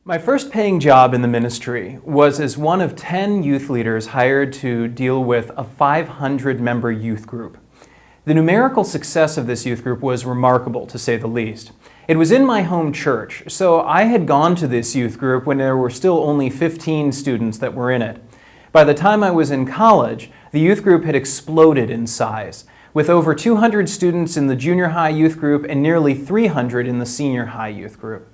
My first paying job in the ministry was as one of 10 youth leaders hired to deal with a 500-member youth group. The numerical success of this youth group was remarkable, to say the least. It was in my home church, so I had gone to this youth group when there were still only 15 students that were in it. By the time I was in college, the youth group had exploded in size, with over 200 students in the junior high youth group and nearly 300 in the senior high youth group.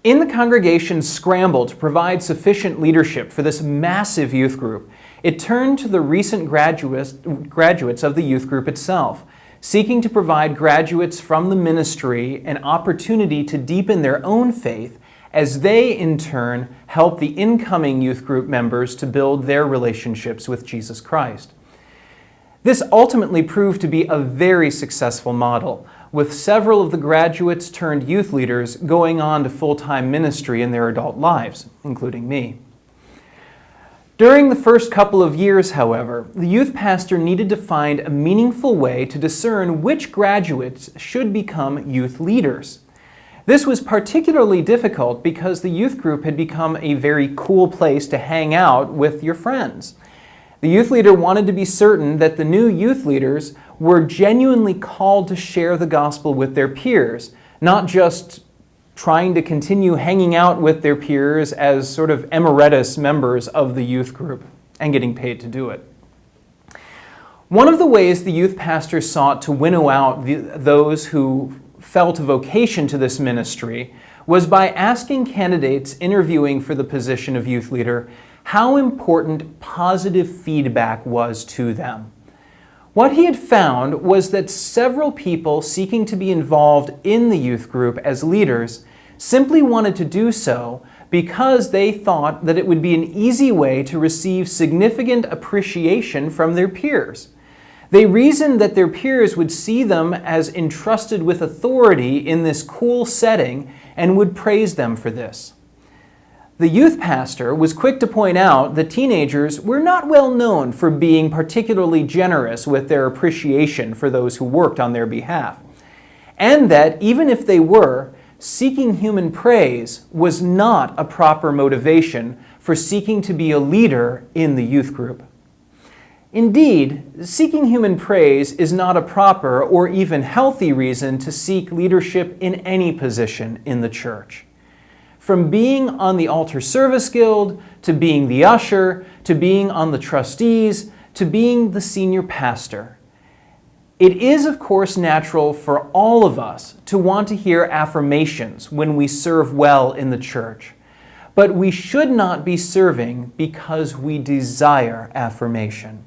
In the congregation's scramble to provide sufficient leadership for this massive youth group, it turned to the recent graduates of the youth group itself, seeking to provide graduates from the ministry an opportunity to deepen their own faith as they, in turn, help the incoming youth group members to build their relationships with Jesus Christ. This ultimately proved to be a very successful model, with several of the graduates turned youth leaders going on to full-time ministry in their adult lives, including me. During the first couple of years, however, the youth pastor needed to find a meaningful way to discern which graduates should become youth leaders. This was particularly difficult because the youth group had become a very cool place to hang out with your friends. The youth leader wanted to be certain that the new youth leaders were genuinely called to share the gospel with their peers, not just trying to continue hanging out with their peers as sort of emeritus members of the youth group and getting paid to do it. One of the ways the youth pastor sought to winnow out those who felt a vocation to this ministry was by asking candidates interviewing for the position of youth leader how important positive feedback was to them. What he had found was that several people seeking to be involved in the youth group as leaders simply wanted to do so because they thought that it would be an easy way to receive significant appreciation from their peers. They reasoned that their peers would see them as entrusted with authority in this cool setting and would praise them for this. The youth pastor was quick to point out that teenagers were not well known for being particularly generous with their appreciation for those who worked on their behalf, and that even if they were, seeking human praise was not a proper motivation for seeking to be a leader in the youth group. Indeed, seeking human praise is not a proper or even healthy reason to seek leadership in any position in the church. From being on the altar service guild, to being the usher, to being on the trustees, to being the senior pastor. It is, of course, natural for all of us to want to hear affirmations when we serve well in the church. But we should not be serving because we desire affirmation.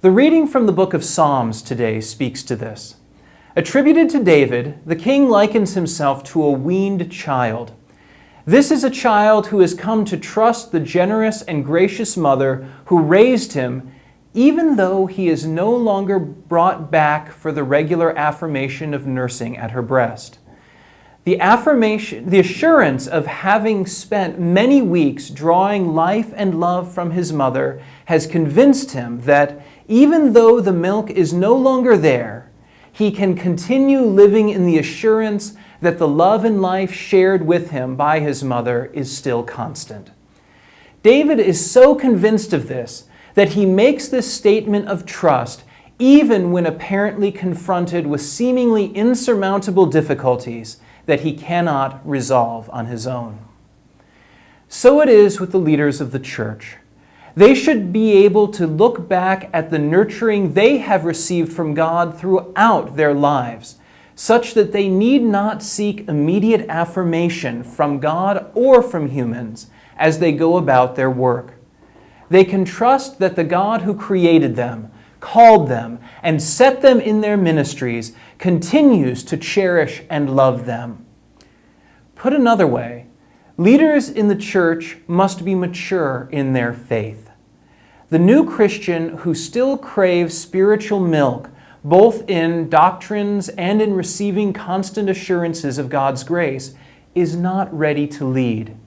The reading from the book of Psalms today speaks to this. Attributed to David, the king likens himself to a weaned child. This is a child who has come to trust the generous and gracious mother who raised him, even though he is no longer brought back for the regular affirmation of nursing at her breast. The assurance of having spent many weeks drawing life and love from his mother has convinced him that even though the milk is no longer there, he can continue living in the assurance that the love and life shared with him by his mother is still constant. David is so convinced of this that he makes this statement of trust even when apparently confronted with seemingly insurmountable difficulties that he cannot resolve on his own. So it is with the leaders of the church. They should be able to look back at the nurturing they have received from God throughout their lives, such that they need not seek immediate affirmation from God or from humans as they go about their work. They can trust that the God who created them, called them, and set them in their ministries continues to cherish and love them. Put another way, leaders in the church must be mature in their faith. The new Christian who still craves spiritual milk, both in doctrines and in receiving constant assurances of God's grace, is not ready to lead.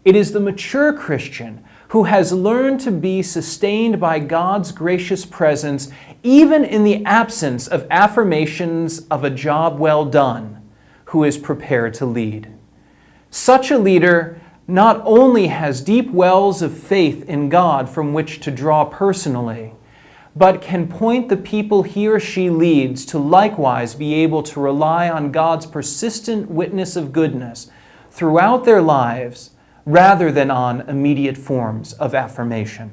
It is the mature Christian who has learned to be sustained by God's gracious presence, even in the absence of affirmations of a job well done, who is prepared to lead. Such a leader not only has deep wells of faith in God from which to draw personally, but can point the people he or she leads to likewise be able to rely on God's persistent witness of goodness throughout their lives rather than on immediate forms of affirmation.